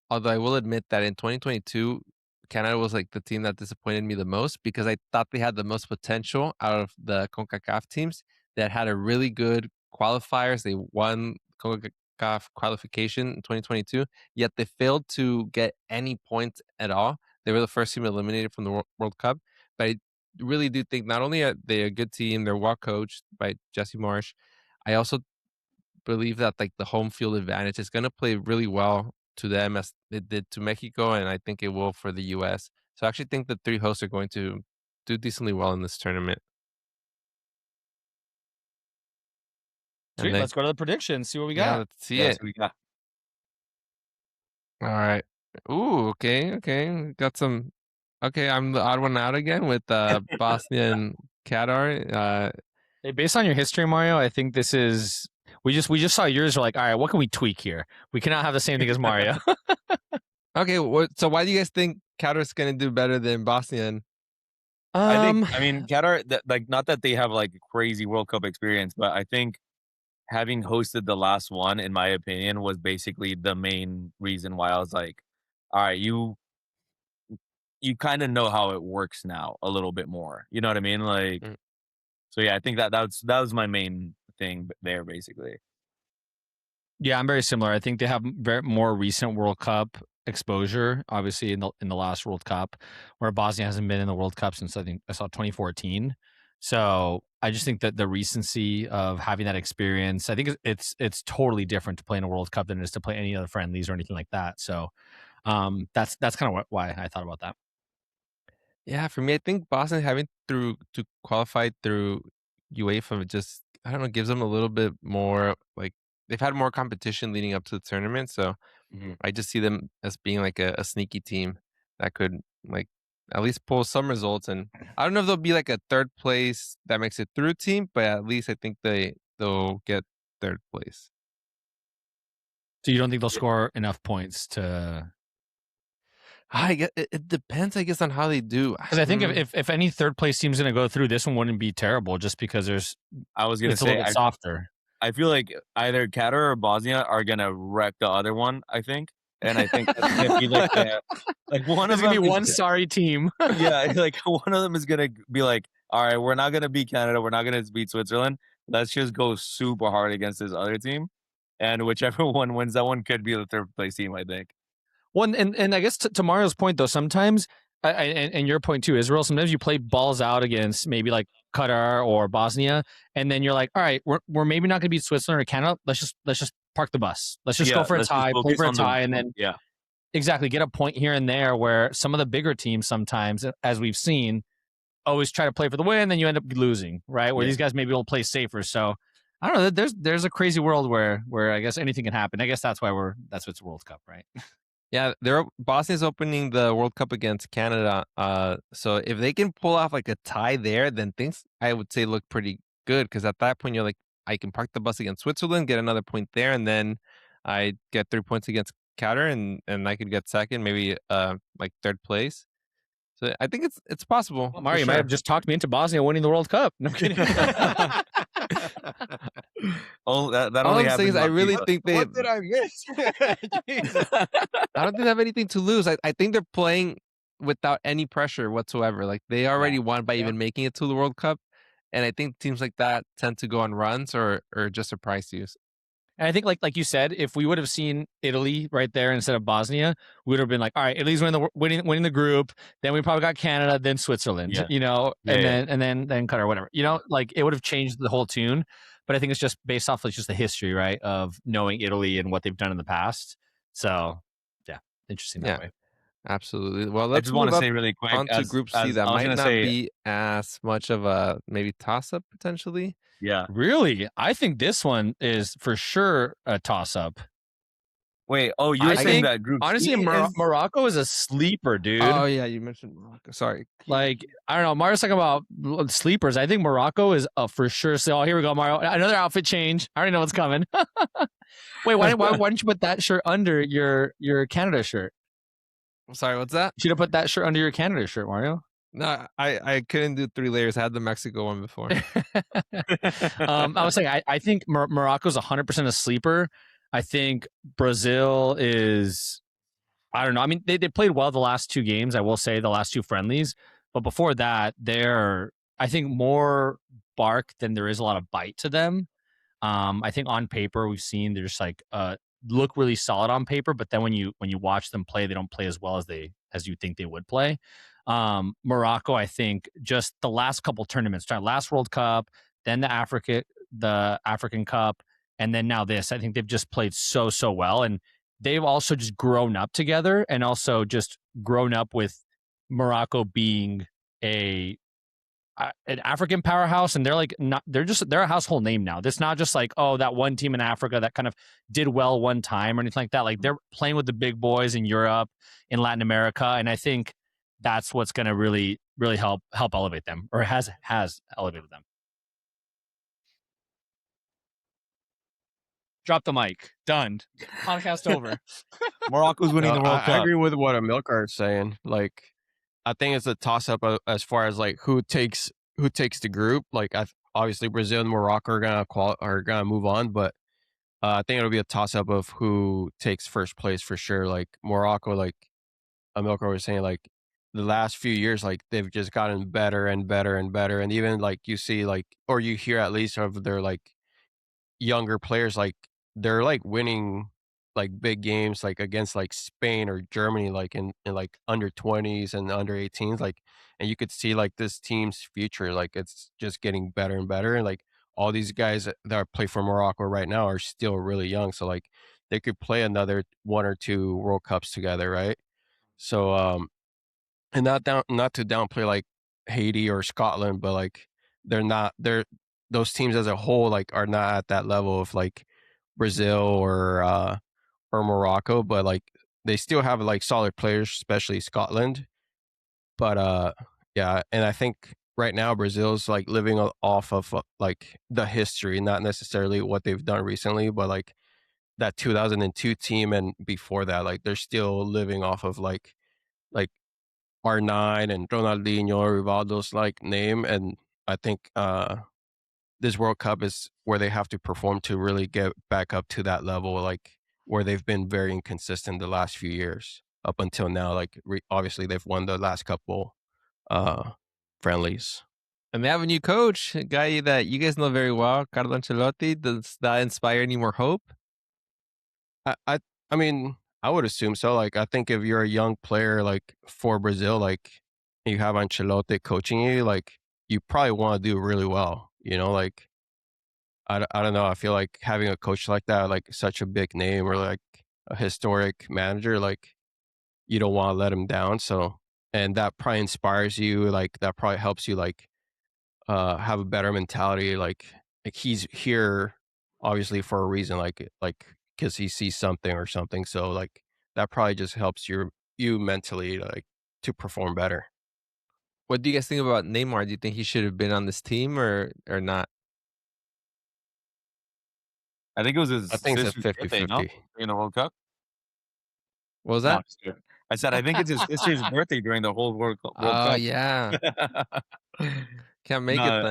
although I will admit that in 2022, Canada was like the team that disappointed me the most because I thought they had the most potential out of the CONCACAF teams that had a really good qualifiers. They won CONCACAF qualification in 2022, yet they failed to get any points at all. They were the first team eliminated from the World Cup. But I really do think not only are they a good team, they're well coached by Jesse Marsh. I also believe that like the home field advantage is going to play really well to them as it did to Mexico, and I think it will for the U.S. So I actually think the three hosts are going to do decently well in this tournament. Sweet, let's go to the predictions. See what we got. Yeah, let's see it. We got. All right. Ooh, okay. Got some. Okay, I'm the odd one out again with Bosnia and Qatar. Hey, based on your history, Mario, I think this is We just saw yours. We're like, all right, what can we tweak here? We cannot have the same thing as Mario. Okay, so why do you guys think Qatar's going to do better than Bosnia? I mean, Qatar, like, not that they have like crazy World Cup experience, but I think having hosted the last one, in my opinion, was basically the main reason why I was like, all right, you kind of know how it works now a little bit more. You know what I mean? Like, Mm. so yeah, I think that was my main thing there, basically. Yeah, I'm very similar. I think they have more recent World Cup exposure, obviously in the last World Cup, where Bosnia hasn't been in the World Cup since I think I saw 2014. So I just think that the recency of having that experience, I think it's totally different to play in a World Cup than it is to play any other friendlies or anything like that. So that's kind of why I thought about that. Yeah, for me, I think Boston having to qualify through UEFA just, I don't know, gives them a little bit more, like, they've had more competition leading up to the tournament. So I just see them as being like a sneaky team that could, like, at least pull some results. And I don't know if they'll be like a third place that makes it through team, but at least I think they'll get third place. So you don't think they'll score enough points to? I guess it depends, I guess, on how they do. Because I think if any third place team's going to go through, this one wouldn't be terrible, just because I was gonna it's a little say, bit softer. I feel like either Qatar or Bosnia are gonna wreck the other one. I think, and I think that's gonna be like one There's of going to them. be one sorry team. Yeah, like one of them is gonna be like, all right, we're not gonna beat Canada, we're not gonna beat Switzerland. Let's just go super hard against this other team, and whichever one wins, that one could be the third place team. I think. One and I guess to Mario's point though, sometimes and your point too, Israel. Sometimes you play balls out against maybe like Qatar or Bosnia, and then you're like, all right, we're maybe not going to beat Switzerland or Canada. Let's just park the bus. Let's just go for a Let's just tie, play focus for a on tie, and then yeah. exactly get a point here and there. Where some of the bigger teams sometimes, as we've seen, always try to play for the win, then you end up losing, right? Where Yeah. these guys maybe will play safer. So I don't know. There's a crazy world where I guess anything can happen. I guess that's why that's what's World Cup, right? Yeah, Bosnia's opening the World Cup against Canada. So if they can pull off like a tie there, then things, I would say, look pretty good. Because at that point, you're like, I can park the bus against Switzerland, get another point there, and then I get 3 points against Qatar, and I could get second, maybe like third place. So I think it's possible. Well, Mario, you might have just talked me into Bosnia winning the World Cup. No kidding. Oh, that All only I'm saying happens is, I on really FIFA. think they. What did I miss? Jesus. I don't think they have anything to lose. I think they're playing without any pressure whatsoever. Like, they already won by even making it to the World Cup. And I think teams like that tend to go on runs or just surprise you. And I think, like you said, if we would have seen Italy right there instead of Bosnia, we would have been like, all right, Italy's winning the group. Then we probably got Canada, then Switzerland, Yeah. you know, Yeah, and then Qatar, whatever. You know, like it would have changed the whole tune. But I think it's just based off of just the history, right, of knowing Italy and what they've done in the past. So, yeah, interesting that way. Absolutely. Well, I let's just want move to up say really quick, onto Group C. as That I was might gonna not say, be as much of a maybe toss-up potentially. yeah. Really, I think this one is for sure a toss-up. Wait, oh, you I were saying think, that Group honestly, C is Morocco is a sleeper, dude. Oh, yeah, you mentioned Morocco. Sorry. Like, I don't know. Mario's talking about sleepers. I think Morocco is a for sure. So, here we go, Mario. Another outfit change. I already know what's coming. Wait, why didn't you put that shirt under your Canada shirt? Sorry, what's that? You should have put that shirt under your Canada shirt, Mario. No, I couldn't do 3 layers. I had the Mexico one before. I was saying, I think Morocco's 100% a sleeper. I think Brazil is, I don't know. I mean, they played well the last 2 games. I will say the last 2 friendlies, but before that, they're, I think, more bark than there is a lot of bite to them. I think on paper we've seen they're just like look really solid on paper, but then when you watch them play, they don't play as well as you think they would play. Morocco, I think, just the last couple tournaments, last World Cup, then the African Cup, and then now this. I think they've just played so well, and they've also just grown up together, and also just grown up with Morocco being an African powerhouse, and they're a household name now. It's not just like, oh, that one team in Africa that kind of did well one time or anything like that. Like, they're playing with the big boys in Europe, in Latin America, and I think that's what's going to really help elevate them, or has elevated them. Drop the mic. Done. Podcast over. Morocco's winning the World I Cup. agree with what Amilcar is saying. Like, I think it's a toss up as far as like who takes the group. Like, obviously Brazil and Morocco are gonna move on, but I think it'll be a toss up of who takes first place for sure. Like Morocco, like Amilcar was saying, like the last few years, like they've just gotten better and better and better, and even like you see like or you hear at least of their like younger players, like they're like winning like big games like against like Spain or Germany, like in like under 20s and under 18s, like, and you could see like this team's future, like it's just getting better and better. And like all these guys that play for Morocco right now are still really young. So like they could play another one or two World Cups together, right? So and not to downplay like Haiti or Scotland, but like they're those teams as a whole like are not at that level of like Brazil or Morocco, but like they still have like solid players, especially Scotland. But yeah, and I think right now Brazil's like living off of like the history, not necessarily what they've done recently, but like that 2002 team and before that, like they're still living off of like R9 and Ronaldinho, Rivaldo's like name. And I think this World Cup is where they have to perform to really get back up to that level, like where they've been very inconsistent the last few years up until now. Like obviously they've won the last couple friendlies. And they have a new coach, a guy that you guys know very well, Carlo Ancelotti. Does that inspire any more hope? I mean, I would assume so. Like, I think if you're a young player, like for Brazil, like you have Ancelotti coaching you, like you probably want to do really well. You know, like I don't know. I feel like having a coach like that, like such a big name or like a historic manager, like you don't want to let him down. So, and that probably inspires you. Like that probably helps you like have a better mentality. Like he's here obviously for a reason. Like because he sees something or something. So like that probably just helps you mentally like to perform better. What do you guys think about Neymar? Do you think he should have been on this team or not? I think it was I his think it's a sister's birthday, no? 50-50. During the World Cup. What was No, that? I'm just kidding. I said I think it's his sister's birthday during the whole World Oh Cup. yeah, can't make it No,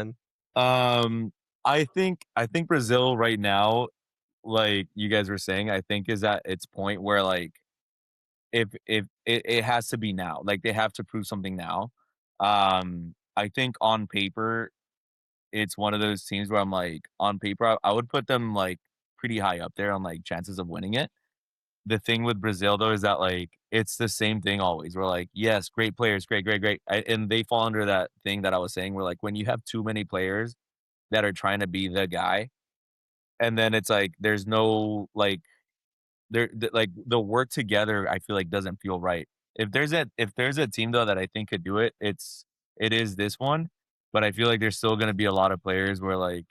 then. I think Brazil right now, like you guys were saying, I think is at its point where like if it has to be now, like they have to prove something now. I think on paper it's one of those teams where I'm like on paper I would put them like pretty high up there on like chances of winning it. The thing with Brazil though is that like it's the same thing always. We're like, yes, great players, great, great, great, and they fall under that thing that I was saying. Where like when you have too many players that are trying to be the guy, and then it's like there's no like like the work together. I feel like doesn't feel right. If there's a team though that I think could do it, it is this one. But I feel like there's still going to be a lot of players where like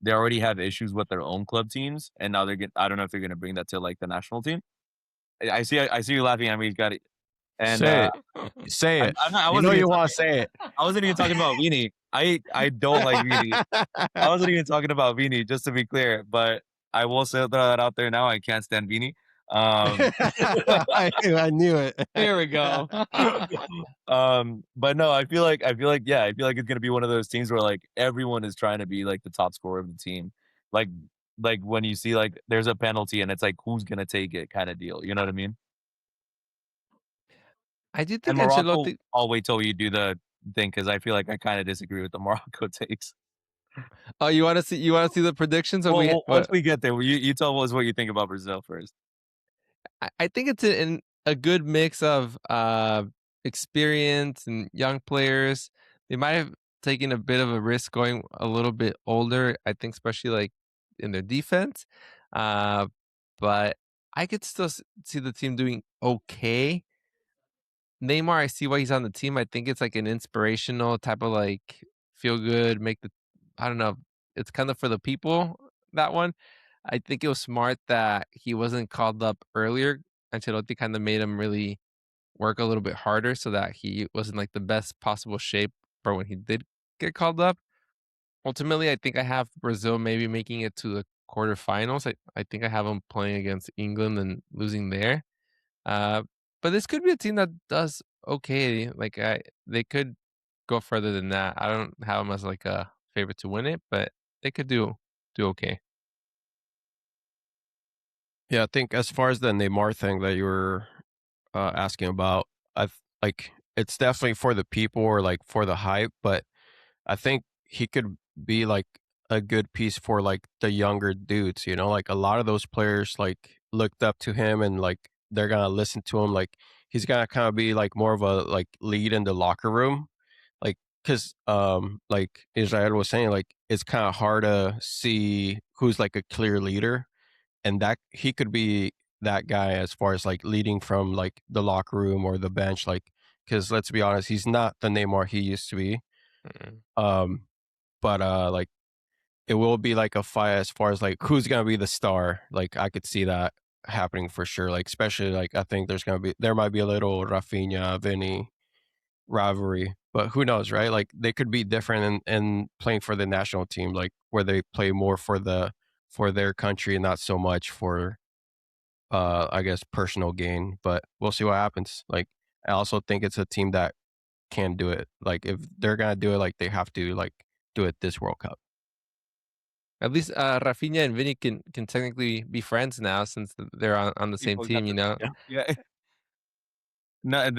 they already have issues with their own club teams, and now they're getting. I don't know if they're going to bring that to like the national team. I see you laughing at me. Got it. And Say it. Say it. I'm not, I You know wasn't even you want talking. to say it. I wasn't even talking about Vini. I don't like Vini. I wasn't even talking about Vini, just to be clear. But I will say throw that out there now. I can't stand Vini. I knew it. There we go. But no, I feel like it's gonna be one of those teams where like everyone is trying to be like the top scorer of the team. Like like when you see like there's a penalty and it's like who's gonna take it kind of deal. You know what I mean? I do And think Morocco, Ancelotti. I'll wait till you do the thing because I feel like I kind of disagree with the Morocco takes. Oh, you want to see? You want to see the predictions? Of Well, once what? we get there, you tell us what you think about Brazil first. I think it's a good mix of experience and young players. They might have taken a bit of a risk going a little bit older. I think, especially like in their defense. Uh, but I could still see the team doing okay. Neymar, I see why he's on the team. I think it's like an inspirational type of like feel good, make the I don't know. It's kind of for the people, that one. I think it was smart that he wasn't called up earlier. Ancelotti kind of made him really work a little bit harder so that he was in like the best possible shape for when he did get called up. Ultimately, I think I have Brazil maybe making it to the quarterfinals. I think I have them playing against England and losing there. But this could be a team that does okay. Like they could go further than that. I don't have them as like a favorite to win it, but they could do okay. Yeah, I think as far as the Neymar thing that you were asking about, like it's definitely for the people or like for the hype, but I think he could be like a good piece for like the younger dudes, you know, like a lot of those players like looked up to him and like they're gonna listen to him. Like he's gonna kind of be like more of a like lead in the locker room, like because like Israel was saying, like it's kind of hard to see who's like a clear leader, and that he could be that guy as far as like leading from like the locker room or the bench, like because let's be honest, he's not the Neymar he used to be. Mm. Um, but like it will be like a fight as far as like who's gonna be the star. Like I could see that happening for sure. Like especially like I think there might be a little Rafinha Vinny rivalry, but who knows, right? Like they could be different in playing for the national team, like where they play more for their country and not so much for I guess personal gain. But we'll see what happens. Like I also think it's a team that can do it. Like if they're gonna do it, like they have to like do it this World Cup. At least Rafinha and Vinny can technically be friends now since they're on the same People got team. You know. yeah. No,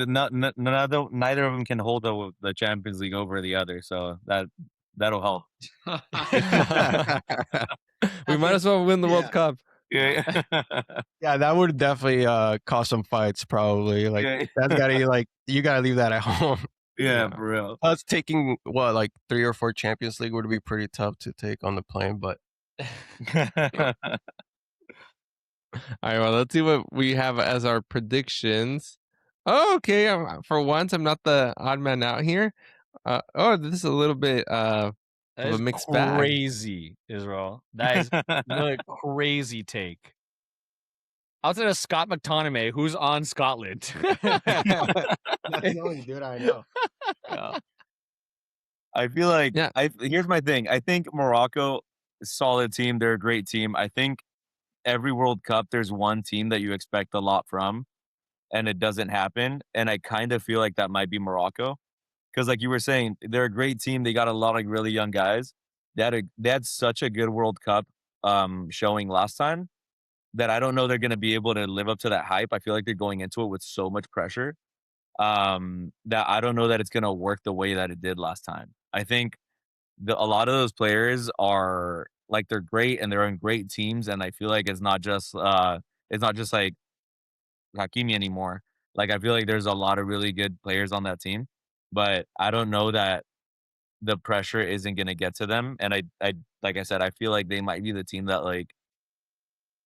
neither of them can hold the Champions League over the other, so that'll help. We might as well win the World Yeah. Cup. Yeah, Yeah, that would definitely cause some fights probably. Like yeah, that's gotta like you gotta leave that at home. yeah, Yeah. for real. Us taking what like 3 or 4 Champions League would be pretty tough to take on the plane, but All right, well, let's see what we have as our predictions. Oh, okay. For once, I'm not the odd man out here. This is a little bit That of a is mixed bag. crazy, Israel. That is really crazy take. Outside of Scott McTominay, who's on Scotland. that's the only dude I know. Yeah. I feel like Yeah. here's my thing. I think Morocco is a solid team. They're a great team. I think every World Cup there's one team that you expect a lot from, and it doesn't happen. And I kind of feel like that might be Morocco. Because like you were saying, they're a great team. They got a lot of really young guys. They had such a good World Cup showing last time that I don't know they're going to be able to live up to that hype. I feel like they're going into it with so much pressure that I don't know that it's going to work the way that it did last time. I think a lot of those players are like they're great and they're in great teams, and I feel like it's not just like Hakimi anymore. Like I feel like there's a lot of really good players on that team, but I don't know that the pressure isn't going to get to them. And I like I said, I feel like they might be the team that like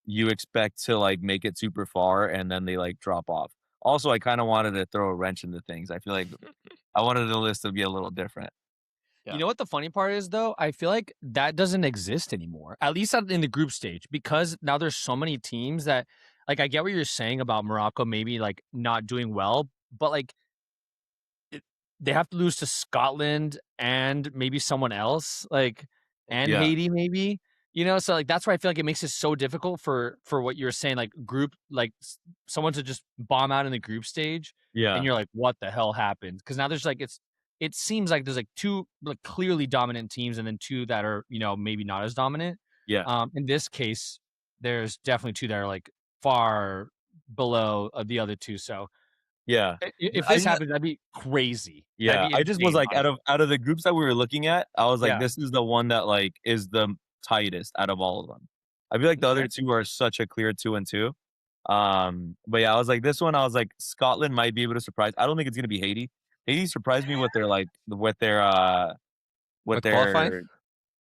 you expect to like make it super far and then they like drop off. Also, I kind of wanted to throw a wrench into things. I feel like I wanted the list to be a little different. Yeah. You know what the funny part is, though? I feel like that doesn't exist anymore, at least in the group stage, because now there's so many teams that, like, I get what you're saying about Morocco maybe like not doing well, but like they have to lose to Scotland and maybe someone else, like, and Yeah. Haiti maybe, you know? So, like, that's why I feel like it makes it so difficult for what you're saying, like, group like, someone to just bomb out in the group stage, Yeah. and you're like, "What the hell happened?" Because now there's, like it seems like there's, like, 2, like, clearly dominant teams and then 2 that are, you know, maybe not as dominant. Yeah. In this case, there's definitely 2 that are, like, far below, the other 2, so Yeah. if I this just, happens, that'd be crazy. That'd yeah. be I just was insane, like honestly. out of the groups that we were looking at, I was like, Yeah. this is the one that like is the tightest out of all of them. I feel like the Okay. other two are such a clear 2-2. But yeah, I was like, this one, I was like, Scotland might be able to surprise. I don't think it's gonna be Haiti. Haiti surprised me with their like with With qualifying? their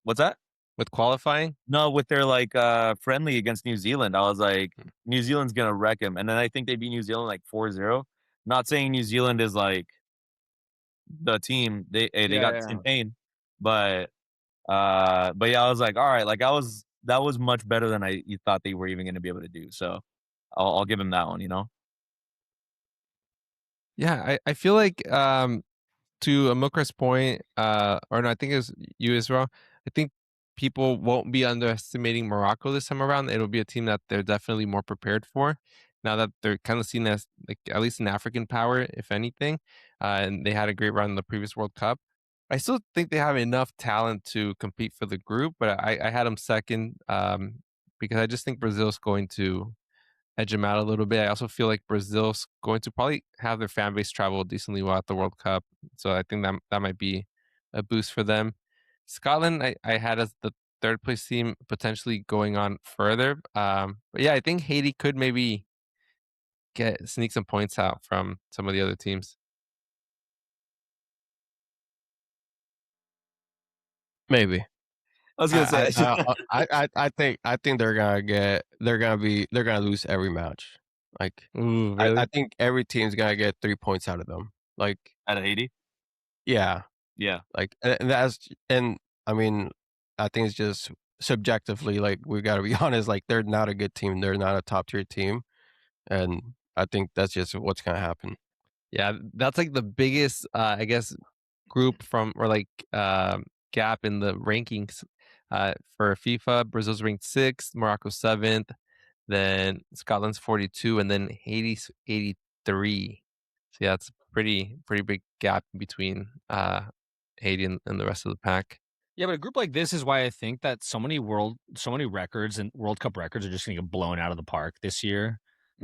what's that? With qualifying? No, with their like friendly against New Zealand. I was like, New Zealand's gonna wreck him. And then I think they beat New Zealand like 4-0. Not saying New Zealand is like the team. They got Yeah. champagne, but yeah, I was like, all right, like that was much better than you thought they were even gonna be able to do. So I'll give him that one, you know? Yeah, I feel like to Amilcar's point, or no, I think it was you as well. I think people won't be underestimating Morocco this time around. It'll be a team that they're definitely more prepared for. Now that they're kind of seen as like at least an African power, if anything, and they had a great run in the previous World Cup. I still think they have enough talent to compete for the group, but I had them second because I just think Brazil's going to edge them out a little bit. I also feel like Brazil's going to probably have their fan base travel decently well at the World Cup, so I think that might be a boost for them. Scotland, I had as the third place team potentially going on further, but yeah, I think Haiti could maybe sneak some points out from some of the other teams. Maybe. I was gonna say. I think they're gonna lose every match. Like Ooh, really? I think every team's gonna get 3 points out of them. Like Out of Haiti? yeah, Yeah. like and I mean I think it's just subjectively like we got to be honest. Like they're not a good team. They're not a top tier team, and I think that's just what's gonna happen. Yeah, that's like the biggest, I guess, group from or like gap in the rankings for FIFA. Brazil's ranked 6th, Morocco 7th, then Scotland's 42, and then Haiti's 83. So yeah, it's pretty big gap between Haiti and the rest of the pack. Yeah, but a group like this is why I think that so many records and World Cup records are just going to get blown out of the park this year.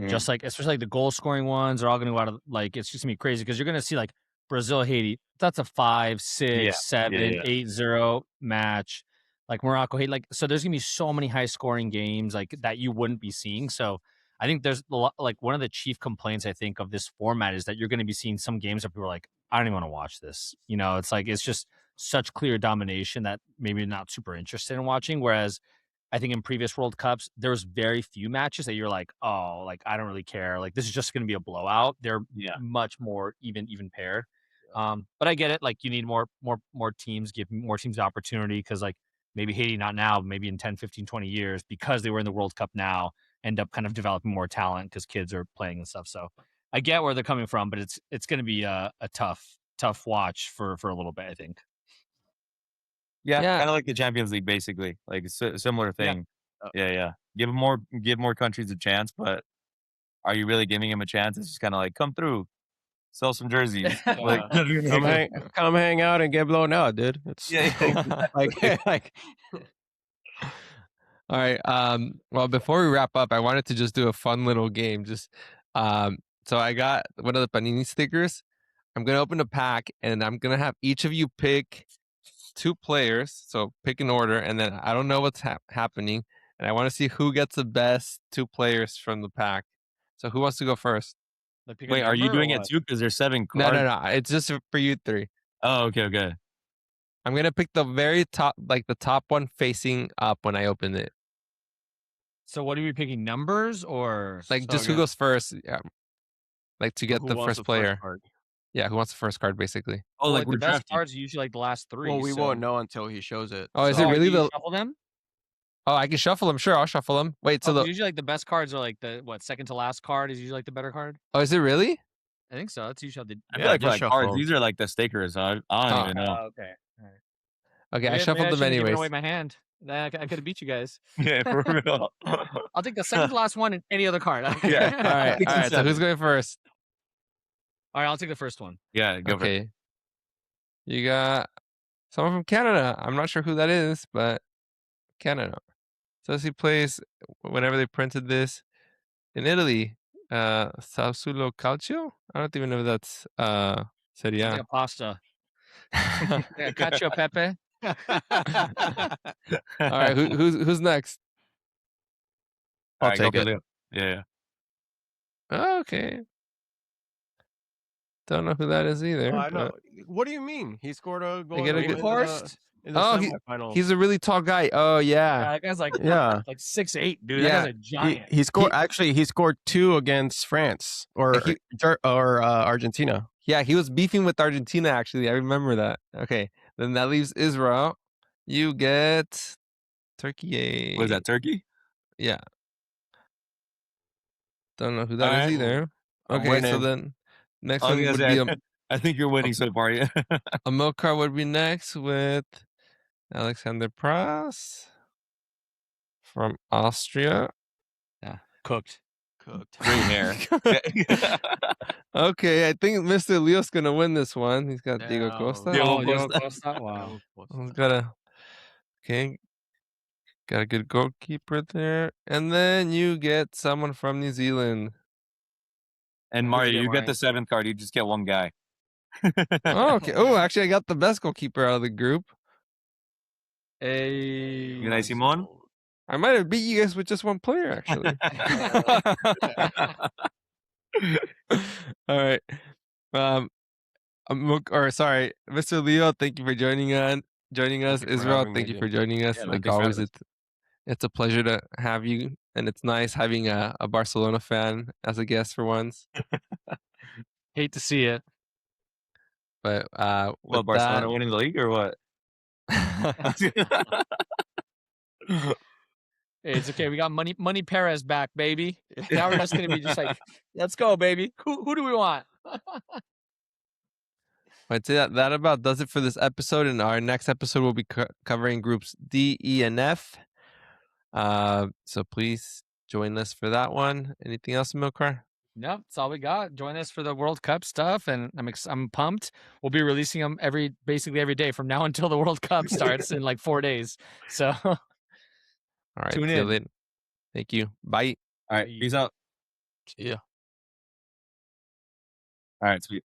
Just like, especially like the goal scoring ones are all going to go out of like, it's just gonna be crazy because you're going to see like Brazil, Haiti, that's a 5, 6, 7, 8-0 match. Like Morocco, Haiti, like, so there's gonna be so many high scoring games like that you wouldn't be seeing. So I think there's a lot, like one of the chief complaints I think of this format is that you're going to be seeing some games that people are like, I don't even want to watch this. You know, it's like, it's just such clear domination that maybe not super interested in watching. Whereas I think in previous World Cups, there was very few matches that you're like, oh, like I don't really care. Like this is just going to be a blowout. They're much more even paired. But I get it. Like you need more teams, give more teams the opportunity because like maybe Haiti not now, maybe in 10, 15, 20 years because they were in the World Cup now end up kind of developing more talent because kids are playing and stuff. So I get where they're coming from, but it's going to be a tough watch for a little bit, I think. Yeah, Yeah. kind of like the Champions League, basically. Like similar thing. Yeah. Give more countries a chance, but are you really giving them a chance? It's just kind of like come through, sell some jerseys, like come hang out and get blown out, dude. It's like All right. Well, before we wrap up, I wanted to just do a fun little game. So I got one of the Panini stickers. I'm gonna open a pack, and I'm gonna have each of you pick 2 players. So pick an order, and then I don't know what's happening, and I want to see who gets the best 2 players from the pack. So who wants to go first? Like wait, are you doing it too? Because there's 7 cards. No. It's just for you 3. Oh, okay. I'm gonna pick the very top, like the top one facing up when I open it. So what are we picking? Numbers or like just who goes first? Yeah. Like to get the first player. Yeah, who wants the first card basically? Oh, like the we're best drafting. cards are usually like the last 3. Well, we won't know until he shows it. Oh, is it really the shuffle them? Oh, I can shuffle them. Sure, I'll shuffle them. Wait, so usually like the best cards are like the second to last card is usually like the better card. Oh, is it really? I think so. That's usually I feel like for like cards, these are like the stakers. I don't even know. Okay. All right. Okay, I shuffled them anyways. Giving away my hand. I could have beat you guys. Yeah, for real. I'll take the second to last one and any other card. Yeah. All right. So who's going first? All right, I'll take the first one. Yeah, go for it. You got someone from Canada. I'm not sure who that is, but Canada. Says he plays whenever they printed this in Italy. Sassuolo Calcio? I don't even know if that's Serie A. Like a pasta. Cacio Pepe. All right, who's next? I'll take it. Yeah. Oh, okay. Don't know who that is either. I know. What do you mean? He scored a goal in the semifinals. He's a really tall guy. Oh yeah. That guy's like 6'8", dude. Yeah. That guy's a giant. He scored. He scored 2 against France or Argentina. Yeah, he was beefing with Argentina. Actually, I remember that. Okay, then that leaves Israel. You get Turkey. Was that Turkey? Yeah. Don't know who that is either. Okay, so then next one would be I think you're winning so far. Yeah. Amilcar would be next with Alexander Prass from Austria. Cooked. Cooked. Great hair. Okay, I think Mr. Leo's gonna win this one. He's got Diego No. Costa. Diego Diego Costa. Costa. Wow. He's got a good goalkeeper there, and then you get someone from New Zealand. And Who'd Mario, you get, you get Mario? the 7th card. You just get one guy. Oh, okay. Oh, actually, I got the best goalkeeper out of the group. Unai Simon? I might have beat you guys with just one player, actually. All right. Sorry, Mr. Leo, thank you for joining us. you for Israel, having thank me, you dude. for joining us. Yeah, man, Like thanks for always, having it's a pleasure to have you, and it's nice having a Barcelona fan as a guest for once. Hate to see it. But What, with Barcelona winning the league or what? that, Hey, it's okay. We got Money Perez back, baby. Now we're just gonna be just like, let's go, baby. Who do we want? I'd say that about does it for this episode. And our next episode will be covering groups D, E, and F. So please join us for that one. Anything else, Amilcar? No, that's all we got. Join us for the World Cup stuff, and I'm pumped. We'll be releasing them basically every day from now until the World Cup starts in like 4 days. So All right. Tune See you in. later. Thank you. Bye. All right. Peace out. See ya. All right. Sweet.